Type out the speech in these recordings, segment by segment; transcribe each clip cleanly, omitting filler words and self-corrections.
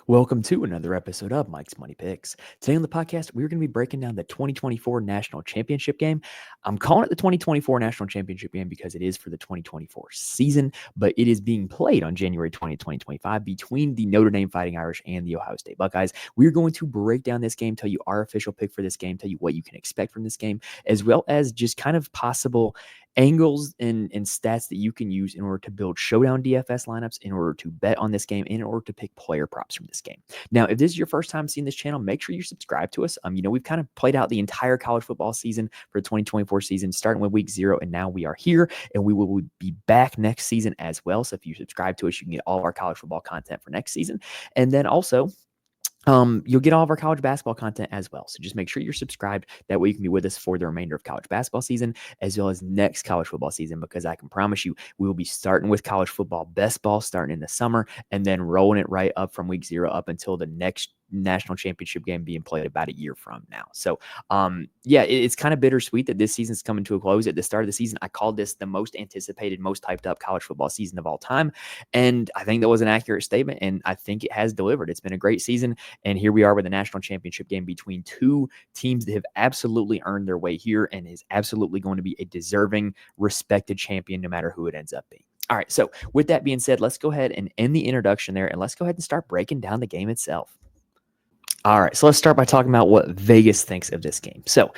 Welcome to another episode of Mike's Money Picks. Today on the podcast, we're going to be breaking down the 2024 National Championship game. I'm calling it the 2024 National Championship game because it is for the 2024 season, but it is being played on January 20th, 2025 between the Notre Dame Fighting Irish and the Ohio State Buckeyes. We're going to break down this game, tell you our official pick for this game, tell you what you can expect from this game, as well as just kind of possible angles and stats that you can use in order to build Showdown DFS lineups, in order to bet on this game, in order to pick player props from this game. Now, if this is your first time seeing this channel, make sure you subscribe to us. We've kind of played out the entire college football season for the 2024 season, starting with week 0, and now we are here, and we will be back next season as well. So if you subscribe to us, you can get all of our college football content for next season. And then also, you'll get all of our college basketball content as well. So just make sure you're subscribed. That way you can be with us for the remainder of college basketball season, as well as next college football season, because I can promise you, we will be starting with college football best ball starting in the summer and then rolling it right up from week 0 up until the next national championship game being played about a year from now. So it's kind of bittersweet that this season's coming to a close. At the start of the season, I called this the most anticipated, most hyped up college football season of all time. And I think that was an accurate statement, and I think it has delivered. It's been a great season. And here we are with a national championship game between two teams that have absolutely earned their way here and is absolutely going to be a deserving, respected champion no matter who it ends up being. All right, so with that being said, let's go ahead and end the introduction there, and let's go ahead and start breaking down the game itself. All right, so let's start by talking about what Vegas thinks of this game. So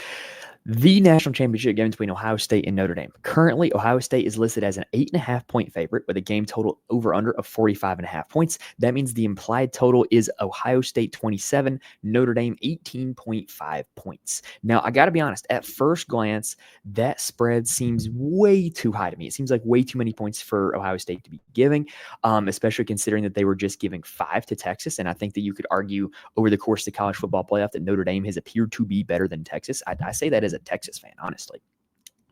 the national championship game between Ohio State and Notre Dame. Currently, Ohio State is listed as an 8.5-point favorite with a game total over under of 45.5 points. That means the implied total is Ohio State 27, Notre Dame 18.5 points. Now, I got to be honest, at first glance, that spread seems way too high to me. It seems like way too many points for Ohio State to be giving, especially considering that they were just giving 5 to Texas. And I think that you could argue over the course of the college football playoff that Notre Dame has appeared to be better than Texas. I say that as a Texas fan, honestly.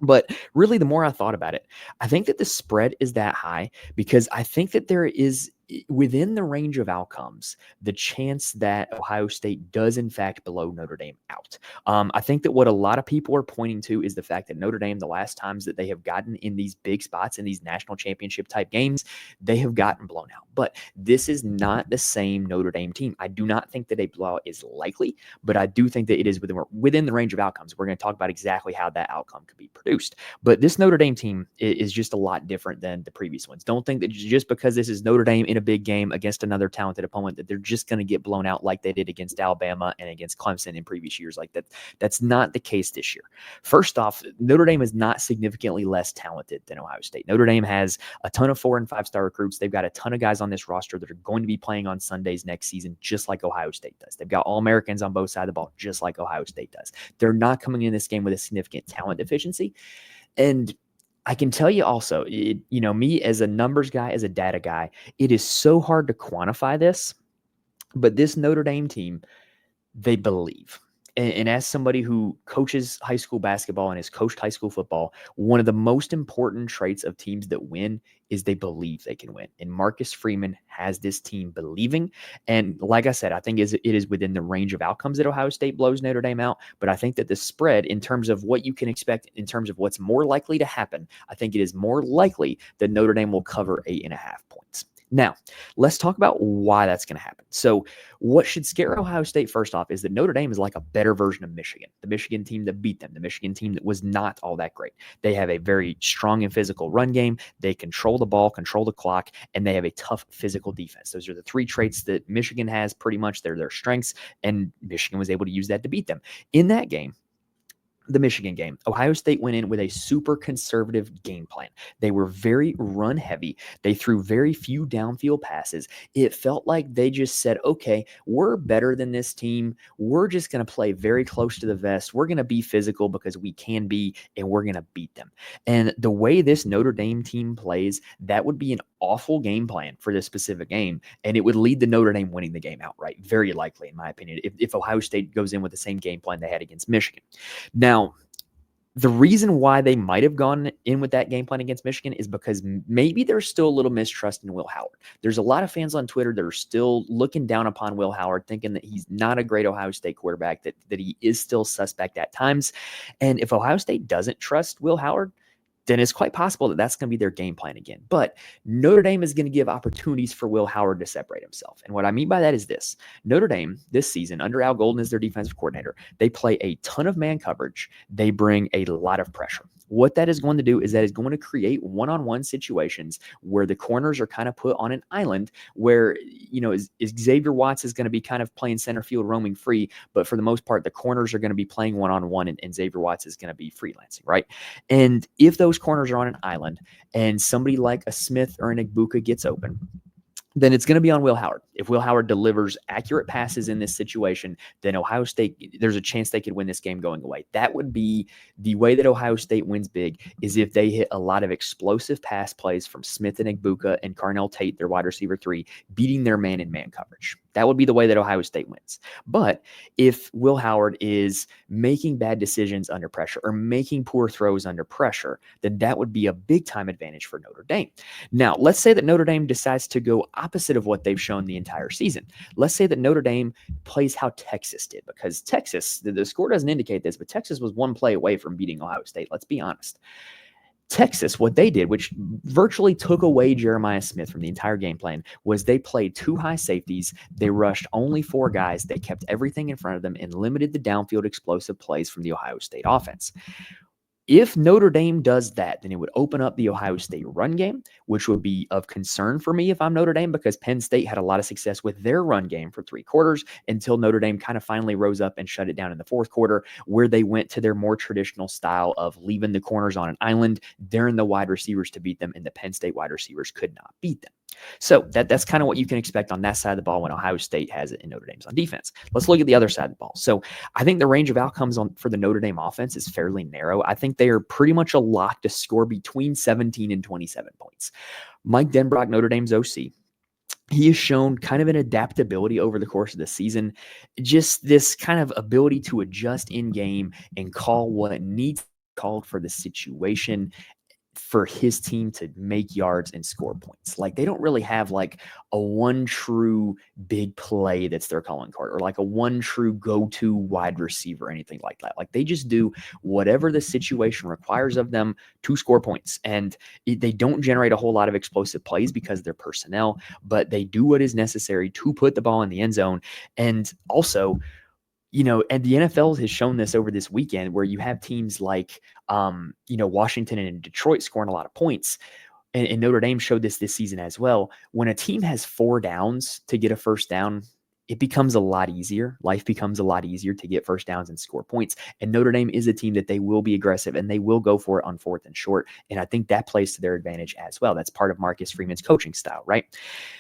But really, the more I thought about it, I think that the spread is that high because I think that there is, within the range of outcomes, the chance that Ohio State does in fact blow Notre Dame out. I think that what a lot of people are pointing to is the fact that Notre Dame, the last times that they have gotten in these big spots in these national championship type games, they have gotten blown out. But this is not the same Notre Dame team. I do not think that a blowout is likely, but I do think that it is within the range of outcomes. We're going to talk about exactly how that outcome could be produced. But this Notre Dame team is just a lot different than the previous ones. Don't think that just because this is Notre Dame in a big game against another talented opponent that they're just going to get blown out like they did against Alabama and against Clemson in previous years. Like that, that's not the case this year. First off, Notre Dame is not significantly less talented than Ohio State. Notre Dame has a ton of 4- and 5-star recruits. They've got a ton of guys on this roster that are going to be playing on Sundays next season, just like Ohio State does. They've got All-Americans on both sides of the ball, just like Ohio State does. They're not coming in this game with a significant talent deficiency. And I can tell you also, me as a numbers guy, as a data guy, it is so hard to quantify this, but this Notre Dame team, they believe. And as somebody who coaches high school basketball and has coached high school football, one of the most important traits of teams that win is they believe they can win. And Marcus Freeman has this team believing. And like I said, I think it is within the range of outcomes that Ohio State blows Notre Dame out. But I think that the spread, in terms of what you can expect, in terms of what's more likely to happen, I think it is more likely that Notre Dame will cover 8.5 points. Now, let's talk about why that's going to happen. So what should scare Ohio State first off is that Notre Dame is like a better version of Michigan, the Michigan team that beat them, the Michigan team that was not all that great. They have a very strong and physical run game. They control the ball, control the clock, and they have a tough physical defense. Those are the 3 traits that Michigan has. Pretty much they're their strengths, and Michigan was able to use that to beat them. In that game, the Michigan game, Ohio State went in with a super conservative game plan. They were very run heavy. They threw very few downfield passes. It felt like they just said, okay, we're better than this team. We're just going to play very close to the vest. We're going to be physical because we can be, and we're going to beat them. And the way this Notre Dame team plays, that would be an awful game plan for this specific game. And it would lead to Notre Dame winning the game outright, very likely, in my opinion, if Ohio State goes in with the same game plan they had against Michigan. Now, the reason why they might have gone in with that game plan against Michigan is because maybe there's still a little mistrust in Will Howard. There's a lot of fans on Twitter that are still looking down upon Will Howard, thinking that he's not a great Ohio State quarterback, that he is still suspect at times. And if Ohio State doesn't trust Will Howard, then it's quite possible that that's going to be their game plan again. But Notre Dame is going to give opportunities for Will Howard to separate himself. And what I mean by that is this: Notre Dame this season, under Al Golden as their defensive coordinator, they play a ton of man coverage. They bring a lot of pressure. What that is going to do is that is going to create one-on-one situations where the corners are kind of put on an island where, Xavier Watts is going to be kind of playing center field, roaming free. But for the most part, the corners are going to be playing one-on-one and Xavier Watts is going to be freelancing, right? And if those corners are on an island and somebody like a Smith or an Igbuka gets open, then it's going to be on Will Howard. If Will Howard delivers accurate passes in this situation, then Ohio State, there's a chance they could win this game going away. That would be the way that Ohio State wins big, is if they hit a lot of explosive pass plays from Smith and Igbuka and Carnell Tate, their wide receiver 3, beating their man in man coverage. That would be the way that Ohio State wins. But if Will Howard is making bad decisions under pressure or making poor throws under pressure, then that would be a big-time advantage for Notre Dame. Now, let's say that Notre Dame decides to go opposite of what they've shown the entire season. Let's say that Notre Dame plays how Texas did, because Texas, the score doesn't indicate this, but Texas was one play away from beating Ohio State. Let's be honest. Texas, what they did, which virtually took away Jeremiah Smith from the entire game plan, was they played 2 high safeties. They rushed only 4 guys. They kept everything in front of them and limited the downfield explosive plays from the Ohio State offense. If Notre Dame does that, then it would open up the Ohio State run game, which would be of concern for me if I'm Notre Dame, because Penn State had a lot of success with their run game for 3 quarters until Notre Dame kind of finally rose up and shut it down in the 4th quarter, where they went to their more traditional style of leaving the corners on an island, daring the wide receivers to beat them, and the Penn State wide receivers could not beat them. So that's kind of what you can expect on that side of the ball when Ohio State has it and Notre Dame's on defense. Let's look at the other side of the ball. So I think the range of outcomes for the Notre Dame offense is fairly narrow. I think they are pretty much a lock to score between 17 and 27 points. Mike Denbrock, Notre Dame's OC, he has shown kind of an adaptability over the course of the season, just this kind of ability to adjust in game and call what needs called for the situation for his team to make yards and score points. Like, they don't really have like a one true big play that's their calling card, or like a one true go-to wide receiver or anything like that. Like, they just do whatever the situation requires of them to score points. And they don't generate a whole lot of explosive plays because of their personnel, but they do what is necessary to put the ball in the end zone. And also, and the NFL has shown this over this weekend, where you have teams like, Washington and Detroit scoring a lot of points. And Notre Dame showed this season as well. When a team has 4 downs to get a first down, it becomes a lot easier. Life becomes a lot easier to get first downs and score points. And Notre Dame is a team that they will be aggressive and they will go for it on 4th and short. And I think that plays to their advantage as well. That's part of Marcus Freeman's coaching style, right?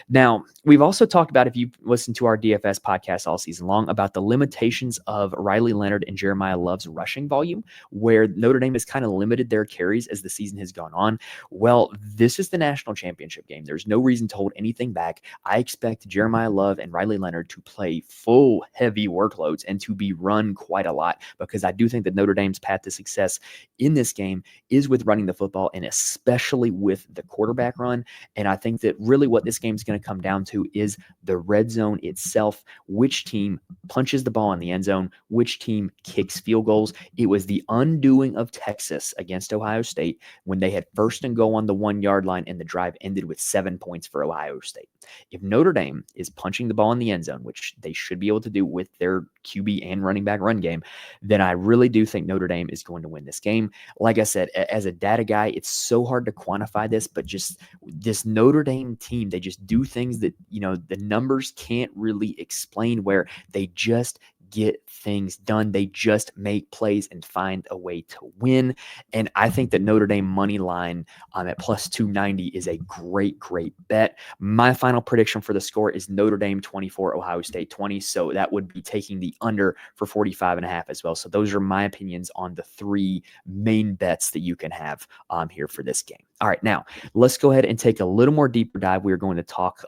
Now, we've also talked about, if you listen to our DFS podcast all season long, about the limitations of Riley Leonard and Jeremiah Love's rushing volume, where Notre Dame has kind of limited their carries as the season has gone on. Well, this is the national championship game. There's no reason to hold anything back. I expect Jeremiah Love and Riley Leonard to play full heavy workloads and to be run quite a lot, because I do think that Notre Dame's path to success in this game is with running the football, and especially with the quarterback run. And I think that really what this game is going to come down to is the red zone itself. Which team punches the ball in the end zone? Which team kicks field goals? It was the undoing of Texas against Ohio State when they had 1st and goal on the 1-yard line and the drive ended with 7 points for Ohio State. If Notre Dame is punching the ball in the end zone, which they should be able to do with their QB and running back run game, then I really do think Notre Dame is going to win this game. Like I said, as a data guy, it's so hard to quantify this, but just this Notre Dame team, they just do things that, the numbers can't really explain, where they just get things done. They just make plays and find a way to win. And I think that Notre Dame money line at plus 290 is a great, great bet. My final prediction for the score is Notre Dame 24, Ohio State 20. So that would be taking the under for 45.5 as well. So those are my opinions on the 3 main bets that you can have here for this game. All right, now let's go ahead and take a little more deeper dive. We're going to talk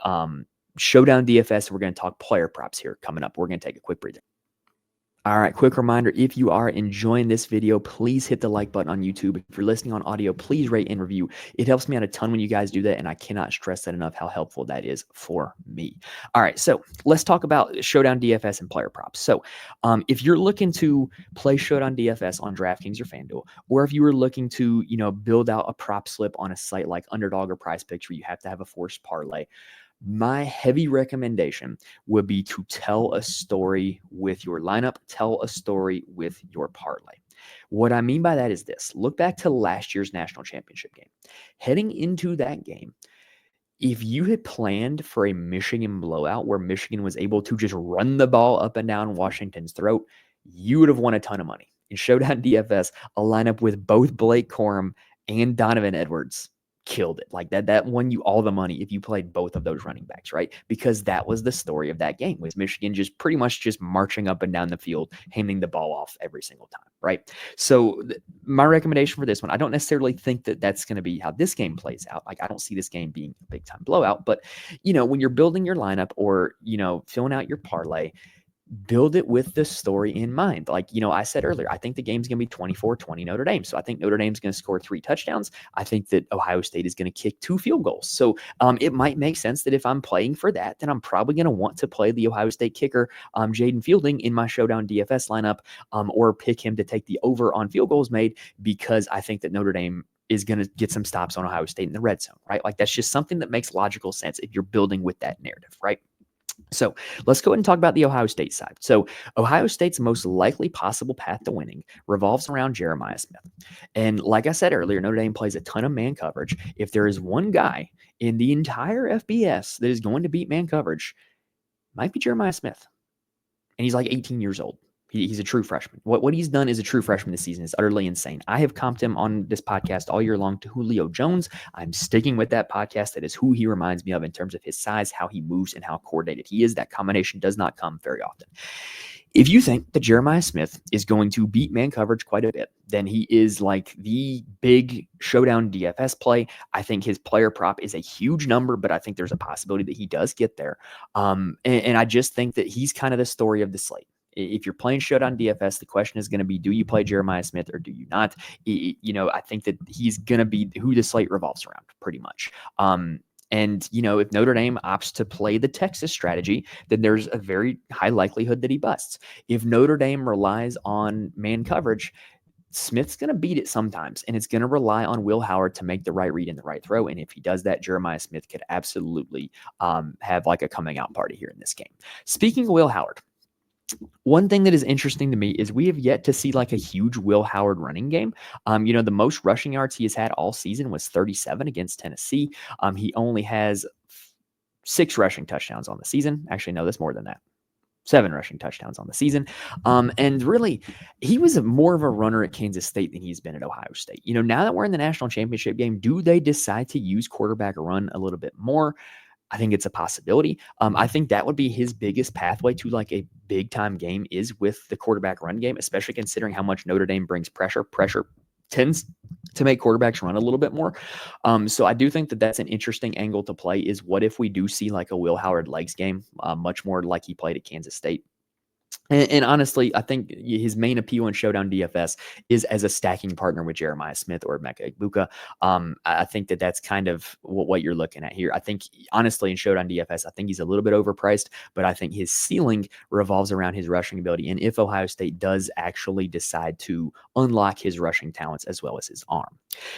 Showdown DFS. We're going to talk player props here coming up. We're going to take a quick breather. All right, quick reminder, if you are enjoying this video, please hit the like button on YouTube. If you're listening on audio, please rate and review. It helps me out a ton when you guys do that, and I cannot stress that enough how helpful that is for me. All right, so let's talk about Showdown DFS and player props. So if you're looking to play Showdown DFS on DraftKings or FanDuel, or if you were looking to, build out a prop slip on a site like Underdog or Prize Picks where you have to have a forced parlay, my heavy recommendation would be to tell a story with your lineup, tell a story with your parlay. What I mean by that is this. Look back to last year's national championship game. Heading into that game, if you had planned for a Michigan blowout where Michigan was able to just run the ball up and down Washington's throat, you would have won a ton of money. In Showdown DFS, a lineup with both Blake Corum and Donovan Edwards killed it. Like that won you all the money if you played both of those running backs, right? Because that was the story of that game, was Michigan just pretty much just marching up and down the field, handing the ball off every single time, right? So my recommendation for this one, I don't necessarily think that that's going to be how this game plays out. Like I don't see this game being a big time blowout, but when you're building your lineup or, filling out your parlay, build it with the story in mind. Like, I said earlier, I think the game's going to be 24-20 Notre Dame. So I think Notre Dame's going to score 3 touchdowns. I think that Ohio State is going to kick 2 field goals. So it might make sense that if I'm playing for that, then I'm probably going to want to play the Ohio State kicker, Jaden Fielding, in my Showdown DFS lineup, or pick him to take the over on field goals made, because I think that Notre Dame is going to get some stops on Ohio State in the red zone, right? Like that's just something that makes logical sense if you're building with that narrative, right? So let's go ahead and talk about the Ohio State side. So Ohio State's most likely possible path to winning revolves around Jeremiah Smith. And like I said earlier, Notre Dame plays a ton of man coverage. If there is one guy in the entire FBS that is going to beat man coverage, it might be Jeremiah Smith. And he's like 18 years old. He's a true freshman. What he's done as a true freshman this season is utterly insane. I have comped him on this podcast all year long to Julio Jones. I'm sticking with that podcast. That is who he reminds me of in terms of his size, how he moves, and how coordinated he is. That combination does not come very often. If you think that Jeremiah Smith is going to beat man coverage quite a bit, then he is like the big Showdown DFS play. I think his player prop is a huge number, but I think there's a possibility that he does get there. And I just think that he's kind of the story of the slate. If you're playing Showdown DFS, the question is going to be, do you play Jeremiah Smith or do you not? I think that he's going to be who the slate revolves around pretty much. And, if Notre Dame opts to play the Texas strategy, then there's a very high likelihood that he busts. If Notre Dame relies on man coverage, Smith's going to beat it sometimes, and it's going to rely on Will Howard to make the right read and the right throw. And if he does that, Jeremiah Smith could absolutely have like a coming out party here in this game. Speaking of Will Howard, one thing that is interesting to me is we have yet to see like a huge Will Howard running game. The most rushing yards he has had all season was 37 against Tennessee. He only has 6 rushing touchdowns on the season. Actually, no, that's more than that. 7 rushing touchdowns on the season. And really, he was more of a runner at Kansas State than he's been at Ohio State. Now that we're in the national championship game, do they decide to use quarterback run a little bit more? I think it's a possibility. I think that would be his biggest pathway to like a big time game is with the quarterback run game, especially considering how much Notre Dame brings pressure. Pressure tends to make quarterbacks run a little bit more. So I do think that that's an interesting angle to play is what if we do see like a Will Howard legs game, much more like he played at Kansas State. And honestly, I think his main appeal in Showdown DFS is as a stacking partner with Jeremiah Smith or Emeka Egbuka. I think that that's kind of what you're looking at here. I think, honestly, in Showdown DFS, I think he's a little bit overpriced, but I think his ceiling revolves around his rushing ability. And if Ohio State does actually decide to unlock his rushing talents as well as his arm.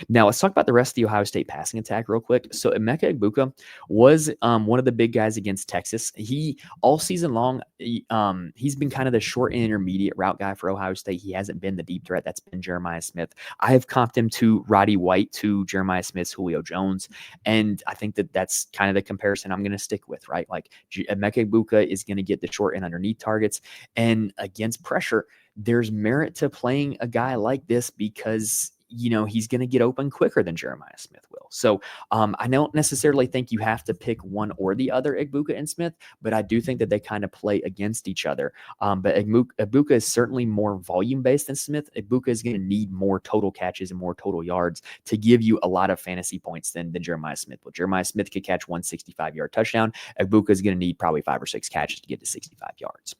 Now, let's talk about the rest of the Ohio State passing attack real quick. So Emeka Egbuka was one of the big guys against Texas. He, all season long, he's been kind of the short and intermediate route guy for Ohio State. He hasn't been the deep threat. That's been Jeremiah Smith. I have comped him to Roddy White, to Jeremiah Smith's Julio Jones. And I think that that's kind of the comparison I'm going to stick with, right? Like Emeka Egbuka is going to get the short and underneath targets. And against pressure, there's merit to playing a guy like this because he's going to get open quicker than Jeremiah Smith will. So I don't necessarily think you have to pick one or the other, Egbuka and Smith, but I do think that they kind of play against each other. But Egbuka is certainly more volume-based than Smith. Egbuka is going to need more total catches and more total yards to give you a lot of fantasy points than Jeremiah Smith will. Jeremiah Smith could catch 165-yard touchdown. Egbuka is going to need probably 5 or 6 catches to get to 65 yards.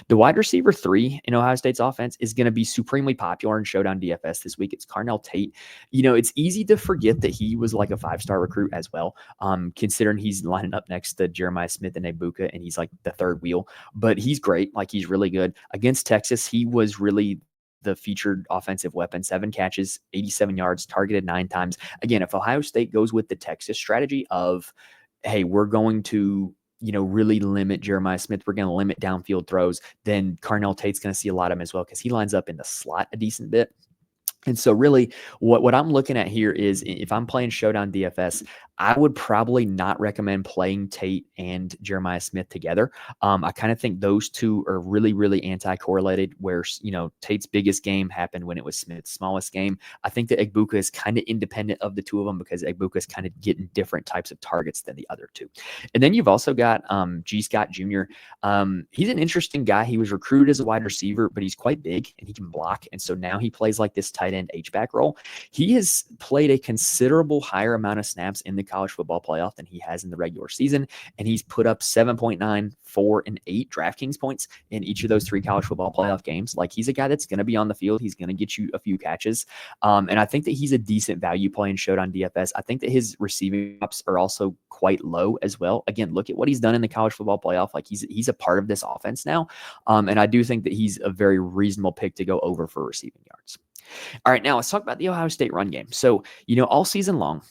The wide receiver 3 in Ohio State's offense is going to be supremely popular in Showdown DFS this week. It's Carnell Tate. It's easy to forget that he was like a 5-star recruit as well, considering he's lining up next to Jeremiah Smith and Egbuka, and he's like the third wheel. But he's great. Like, he's really good. Against Texas, he was really the featured offensive weapon. 7 catches, 87 yards, targeted 9 times. Again, if Ohio State goes with the Texas strategy of, hey, we're going to really limit Jeremiah Smith, we're going to limit downfield throws, then Carnell Tate's going to see a lot of him as well, because he lines up in the slot a decent bit. And so really what I'm looking at here is, if I'm playing Showdown DFS, I would probably not recommend playing Tate and Jeremiah Smith together. I kind of think those two are really, really anti-correlated, where, Tate's biggest game happened when it was Smith's smallest game. I think that Egbuka is kind of independent of the two of them, because Egbuka is kind of getting different types of targets than the other two. And then you've also got G. Scott Jr. He's an interesting guy. He was recruited as a wide receiver, but he's quite big and he can block. And so now he plays like this tight end H-back role. He has played a considerable higher amount of snaps in the college football playoff than he has in the regular season, and he's put up 7.9, 4, and 8 DraftKings points in each of those 3 college football playoff games. Like, he's a guy that's going to be on the field. He's going to get you a few catches, and I think that he's a decent value play in Showdown DFS. I think that his receiving ups are also quite low as well. Again, look at what he's done in the college football playoff. Like, he's a part of this offense now, and I do think that he's a very reasonable pick to go over for receiving yards. All right, now let's talk about the Ohio State run game. So, all season long,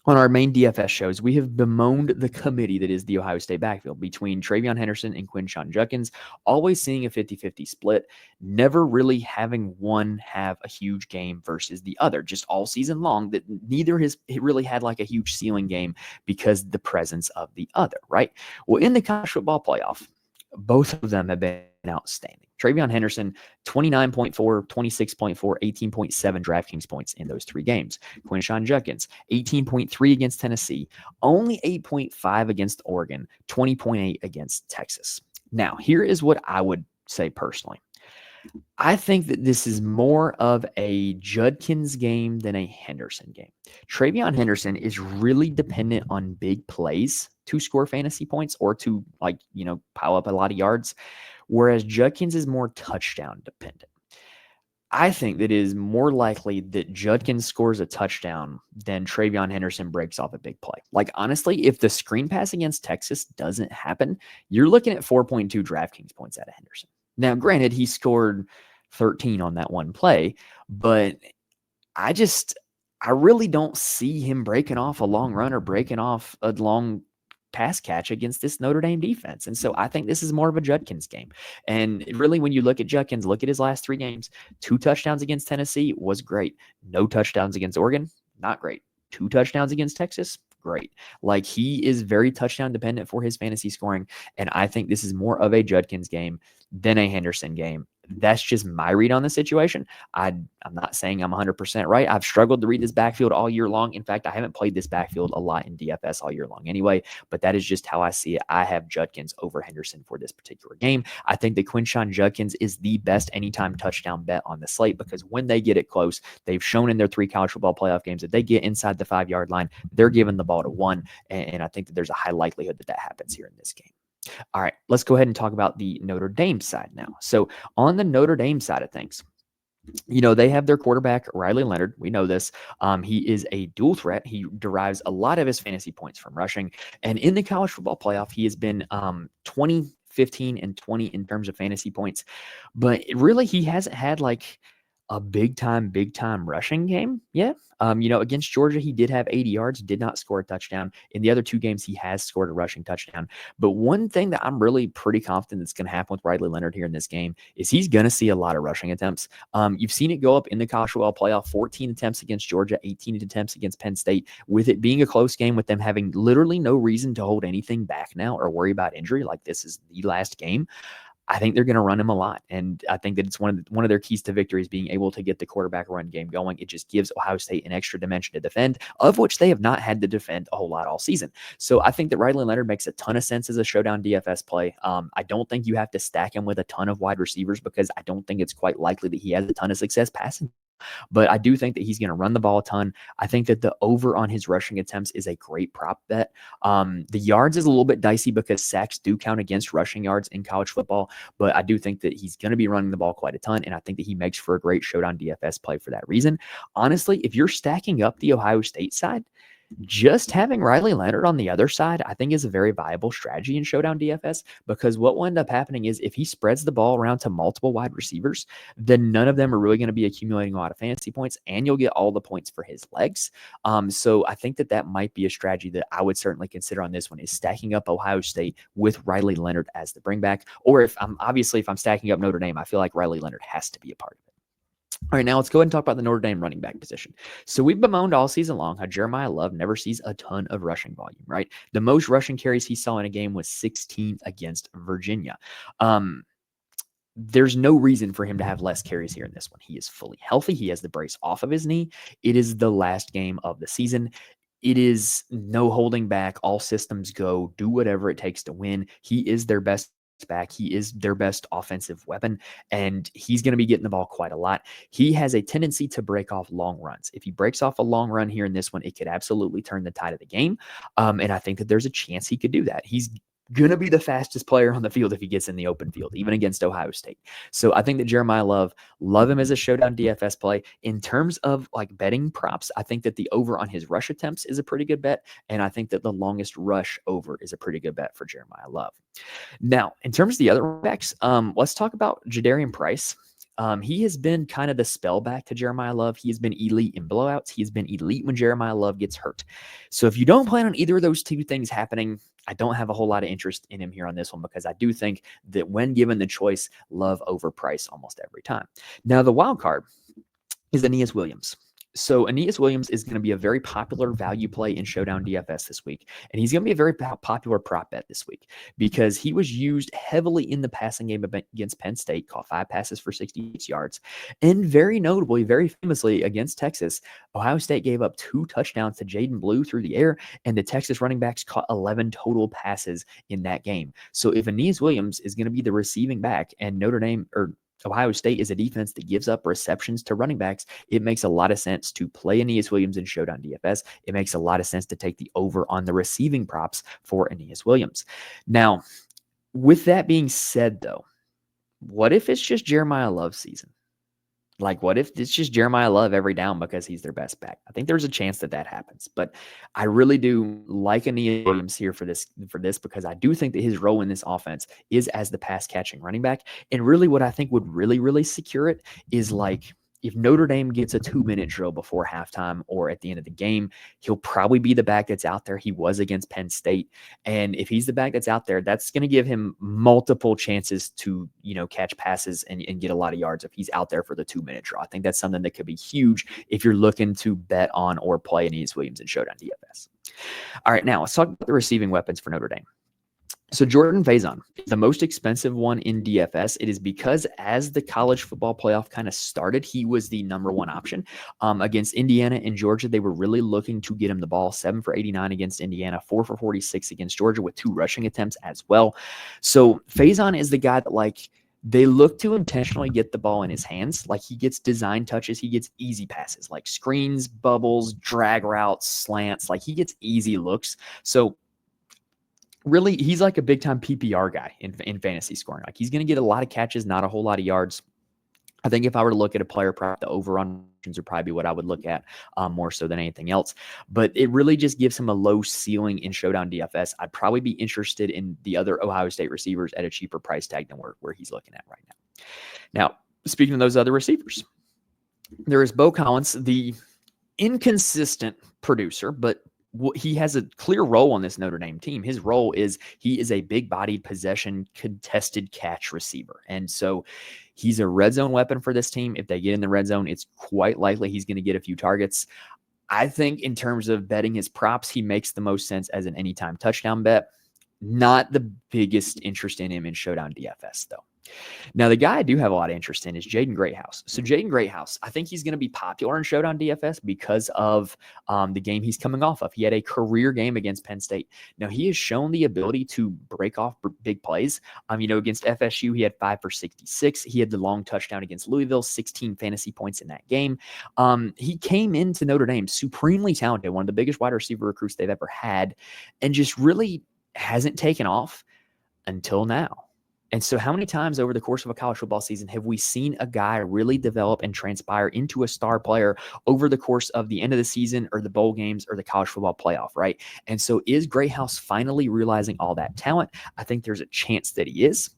on our main DFS shows, we have bemoaned the committee that is the Ohio State backfield between TreVeyon Henderson and Quinshon Judkins, always seeing a 50-50 split, never really having one have a huge game versus the other, just all season long, that neither has really had like a huge ceiling game because the presence of the other, right? Well, in the college football playoff, both of them have been outstanding. TreVeyon Henderson, 29.4, 26.4, 18.7 DraftKings points in those 3 games. Quinshon Judkins, 18.3 against Tennessee, only 8.5 against Oregon, 20.8 against Texas. Now, here is what I would say personally. I think that this is more of a Judkins game than a Henderson game. TreVeyon Henderson is really dependent on big plays to score fantasy points or to pile up a lot of yards, whereas Judkins is more touchdown dependent. I think that it is more likely that Judkins scores a touchdown than TreVeyon Henderson breaks off a big play. Like, honestly, if the screen pass against Texas doesn't happen, you're looking at 4.2 DraftKings points out of Henderson. Now, granted, he scored 13 on that one play, but I really don't see him breaking off a long run or breaking off a long pass catch against this Notre Dame defense. And so I think this is more of a Judkins game. And really, when you look at Judkins, look at his last 3 games. 2 touchdowns against Tennessee was great. No touchdowns against Oregon, not great. 2 touchdowns against Texas, great. Like, he is very touchdown dependent for his fantasy scoring. And I think this is more of a Judkins game than a Henderson game. That's just my read on the situation. I'm not saying I'm 100% right. I've struggled to read this backfield all year long. In fact, I haven't played this backfield a lot in DFS all year long anyway, but that is just how I see it. I have Judkins over Henderson for this particular game. I think that Quinshon Judkins is the best anytime touchdown bet on the slate, because when they get it close, they've shown in their 3 college football playoff games that they get inside the 5-yard line, they're giving the ball to one, and I think that there's a high likelihood that happens here in this game. All right, let's go ahead and talk about the Notre Dame side now. So on the Notre Dame side of things, they have their quarterback, Riley Leonard. We know this. He is a dual threat. He derives a lot of his fantasy points from rushing. And in the college football playoff, he has been 20, 15, and 20 in terms of fantasy points. But really, he hasn't had like a big time rushing game yet. Against Georgia, he did have 80 yards, did not score a touchdown. In the other 2 games, he has scored a rushing touchdown. But one thing that I'm really pretty confident that's going to happen with Riley Leonard here in this game is he's going to see a lot of rushing attempts. You've seen it go up in the college football playoff, 14 attempts against Georgia, 18 attempts against Penn State, with it being a close game, with them having literally no reason to hold anything back now or worry about injury. Like, this is the last game. I think they're going to run him a lot, and I think that it's one of their keys to victory is being able to get the quarterback run game going. It just gives Ohio State an extra dimension to defend, of which they have not had to defend a whole lot all season. So I think that Riley Leonard makes a ton of sense as a showdown DFS play. I don't think you have to stack him with a ton of wide receivers because I don't think it's quite likely that he has a ton of success passing. But I do think that he's going to run the ball a ton. I think that the over on his rushing attempts is a great prop bet. The yards is a little bit dicey because sacks do count against rushing yards in college football, but I do think that he's going to be running the ball quite a ton, and I think that he makes for a great showdown DFS play for that reason. Honestly, if you're stacking up the Ohio State side, just having Riley Leonard on the other side, I think, is a very viable strategy in showdown DFS, because what will end up happening is if he spreads the ball around to multiple wide receivers, then none of them are really going to be accumulating a lot of fantasy points, and you'll get all the points for his legs. So I think that that might be a strategy that I would certainly consider on this one, is stacking up Ohio State with Riley Leonard as the bringback. Or if I'm stacking up Notre Dame, I feel like Riley Leonard has to be a part of it. All right, now let's go ahead and talk about the Notre Dame running back position. So we've bemoaned all season long how Jeremiah Love never sees a ton of rushing volume, right? The most rushing carries he saw in a game was 16 against Virginia. There's no reason for him to have less carries here in this one. He is fully healthy. He has the brace off of his knee. It is the last game of the season. It is no holding back. All systems go. Do whatever it takes to win. He is their best back. He is their best offensive weapon, and he's going to be getting the ball quite a lot. He has a tendency to break off long runs. If he breaks off a long run here in this one, it could absolutely turn the tide of the game. And I think that there's a chance he could do that. He's going to be the fastest player on the field if he gets in the open field, even against Ohio State. So I think that Jeremiah love him as a showdown DFS play. In terms of like betting props, I think that the over on his rush attempts is a pretty good bet. And I think that the longest rush over is a pretty good bet for Jeremiah Love. Now, in terms of the other backs, let's talk about Jadarian Price. He has been kind of the spell back to Jeremiah Love. He has been elite in blowouts. He has been elite when Jeremiah Love gets hurt. So if you don't plan on either of those two things happening, I don't have a whole lot of interest in him here on this one, because I do think that when given the choice, Love over Price almost every time. Now, the wild card is Aeneas Williams. So Aeneas Williams is going to be a very popular value play in Showdown DFS this week. And he's going to be a very popular prop bet this week because he was used heavily in the passing game against Penn State, caught 5 passes for 66 yards. And very notably, very famously against Texas, Ohio State gave up 2 touchdowns to Jaden Blue through the air, and the Texas running backs caught 11 total passes in that game. So if Aeneas Williams is going to be the receiving back, and Notre Dame or Ohio State is a defense that gives up receptions to running backs, it makes a lot of sense to play Aeneas Williams in Showdown DFS. It makes a lot of sense to take the over on the receiving props for Aeneas Williams. Now, with that being said, though, what if it's just Jeremiah Love season? Like, what if it's just Jeremiah Love every down because he's their best back? I think there's a chance that that happens, but I really do like Aeneas Williams here for this because I do think that his role in this offense is as the pass catching running back. And really what I think would really secure it is like, if Notre Dame gets a 2-minute drill before halftime or at the end of the game, he'll probably be the back that's out there. He was against Penn State. And if he's the back that's out there, that's going to give him multiple chances to, catch passes and get a lot of yards if he's out there for the 2-minute drill. I think that's something that could be huge if you're looking to bet on or play Aeneas Williams in Showdown DFS. All right, now let's talk about the receiving weapons for Notre Dame. So Jordan Faison is the most expensive one in DFS. It is because as the college football playoff kind of started, he was the number one option. Against Indiana and Georgia, they were really looking to get him the ball. 7 for 89 against Indiana, 4 for 46 against Georgia with 2 rushing attempts as well. So Faison is the guy that they look to intentionally get the ball in his hands. Like, he gets design touches. He gets easy passes like screens, bubbles, drag routes, slants. Like, he gets easy looks. So really, he's like a big-time PPR guy in fantasy scoring. Like, he's going to get a lot of catches, not a whole lot of yards. I think if I were to look at a player prop, the over-on would probably be what I would look at more so than anything else. But it really just gives him a low ceiling in Showdown DFS. I'd probably be interested in the other Ohio State receivers at a cheaper price tag than where he's looking at right now. Now, speaking of those other receivers, there is Bo Collins, the inconsistent producer, but he has a clear role on this Notre Dame team. His role is he is a big-bodied possession contested catch receiver. And so he's a red zone weapon for this team. If they get in the red zone, it's quite likely he's going to get a few targets. I think in terms of betting his props, he makes the most sense as an anytime touchdown bet. Not the biggest interest in him in Showdown DFS, though. Now, the guy I do have a lot of interest in is Jaden Greathouse. So Jaden Greathouse, I think he's going to be popular in Showdown DFS because of the game he's coming off of. He had a career game against Penn State. Now, he has shown the ability to break off big plays. Against FSU, he had 5 for 66. He had the long touchdown against Louisville, 16 fantasy points in that game. He came into Notre Dame supremely talented, one of the biggest wide receiver recruits they've ever had, and just really hasn't taken off until now. And so how many times over the course of a college football season have we seen a guy really develop and transpire into a star player over the course of the end of the season or the bowl games or the college football playoff, right? And so is Greathouse finally realizing all that talent? I think there's a chance that he is.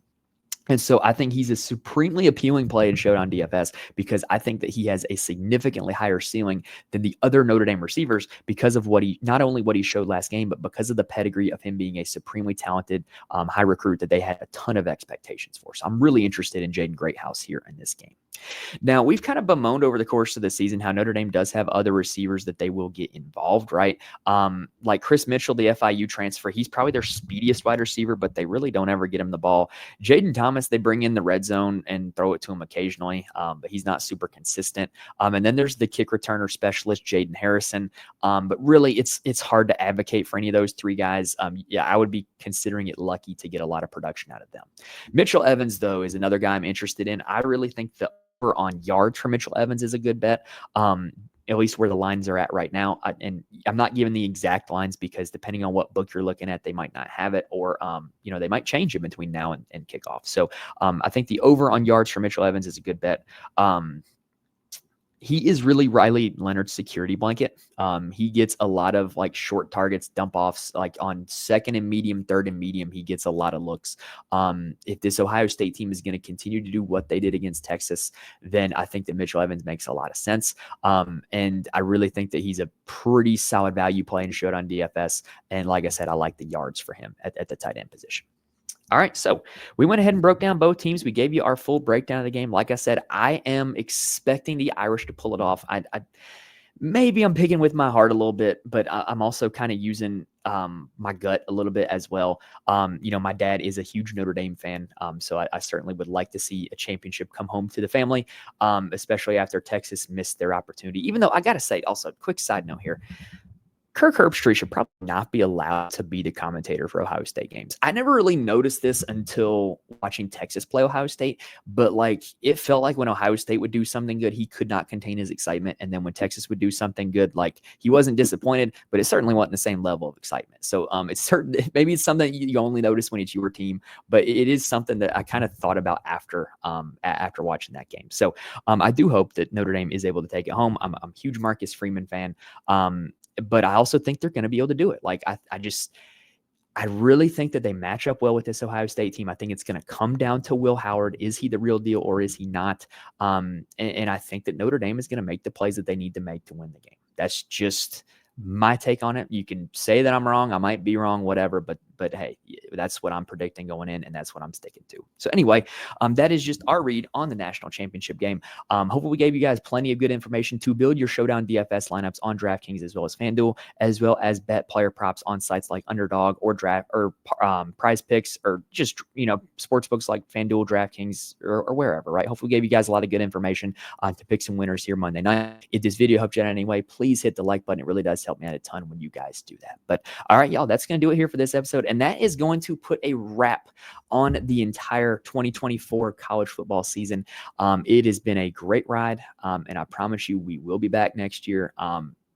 And so I think he's a supremely appealing play in Showdown DFS because I think that he has a significantly higher ceiling than the other Notre Dame receivers because of not only what he showed last game, but because of the pedigree of him being a supremely talented high recruit that they had a ton of expectations for. So I'm really interested in Jaden Greathouse here in this game. Now, we've kind of bemoaned over the course of the season how Notre Dame does have other receivers that they will get involved, right? Like Chris Mitchell, the FIU transfer, he's probably their speediest wide receiver, but they really don't ever get him the ball. Jaden Thomas, they bring in the red zone and throw it to him occasionally, but he's not super consistent. And then there's the kick returner specialist, Jaden Harrison. But really, it's hard to advocate for any of those three guys. I would be considering it lucky to get a lot of production out of them. Mitchell Evans, though, is another guy I'm interested in. I really think the over on yards for Mitchell Evans is a good bet. At least where the lines are at right now. And I'm not giving the exact lines because depending on what book you're looking at, they might not have it or, they might change it between now and kickoff. So I think the over on yards for Mitchell Evans is a good bet. He is really Riley Leonard's security blanket. He gets a lot of like short targets, dump offs, like on second and medium, third and medium. He gets a lot of looks. If this Ohio State team is going to continue to do what they did against Texas, then I think that Mitchell Evans makes a lot of sense. And I really think that he's a pretty solid value play in Showdown DFS. And like I said, I like the yards for him at the tight end position. All right, so we went ahead and broke down both teams. We gave you our full breakdown of the game. Like I said, I am expecting the Irish to pull it off. Maybe I'm picking with my heart a little bit, but I'm also kind of using my gut a little bit as well. My dad is a huge Notre Dame fan, so I certainly would like to see a championship come home to the family, especially after Texas missed their opportunity. Even though I got to say, also, quick side note here, Kirk Herbstreit should probably not be allowed to be the commentator for Ohio State games. I never really noticed this until watching Texas play Ohio State, but it felt like when Ohio State would do something good, he could not contain his excitement. And then when Texas would do something good, he wasn't disappointed, but it certainly wasn't the same level of excitement. So maybe it's something you only notice when it's your team, but it is something that I kind of thought about after watching that game. So I do hope that Notre Dame is able to take it home. I'm a huge Marcus Freeman fan. But I also think they're going to be able to do it. I really think that they match up well with this Ohio State team. I think it's going to come down to Will Howard. Is he the real deal or is he not? And I think that Notre Dame is going to make the plays that they need to make to win the game. That's just my take on it. You can say that I'm wrong. I might be wrong, whatever, but hey, that's what I'm predicting going in, and that's what I'm sticking to. So anyway, that is just our read on the national championship game. Hopefully we gave you guys plenty of good information to build your Showdown DFS lineups on DraftKings as well as FanDuel, as well as bet player props on sites like Underdog or Draft or Prize Picks or just sports books like FanDuel, DraftKings, or wherever. Right? Hopefully we gave you guys a lot of good information to pick some winners here Monday night. If this video helped you out in any way, please hit the like button. It really does help me out a ton when you guys do that. But all right, y'all, that's going to do it here for this episode. And that is going to put a wrap on the entire 2024 college football season. It has been a great ride. And I promise you, we will be back next year.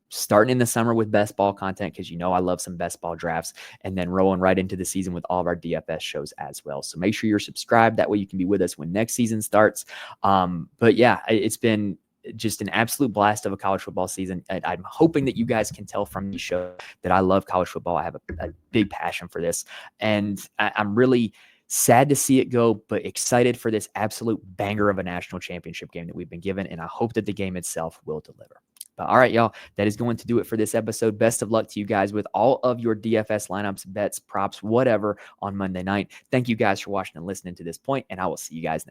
Starting in the summer with best ball content, because I love some best ball drafts, and then rolling right into the season with all of our DFS shows as well. So make sure you're subscribed. That way you can be with us when next season starts. But yeah, it's been just an absolute blast of a college football season. I'm hoping that you guys can tell from the show that I love college football. I have a big passion for this, and I'm really sad to see it go, but excited for this absolute banger of a national championship game that we've been given, and I hope that the game itself will deliver. But all right, y'all, that is going to do it for this episode. Best of luck to you guys with all of your DFS lineups, bets, props, whatever on Monday night. Thank you guys for watching and listening to this point, and I will see you guys next.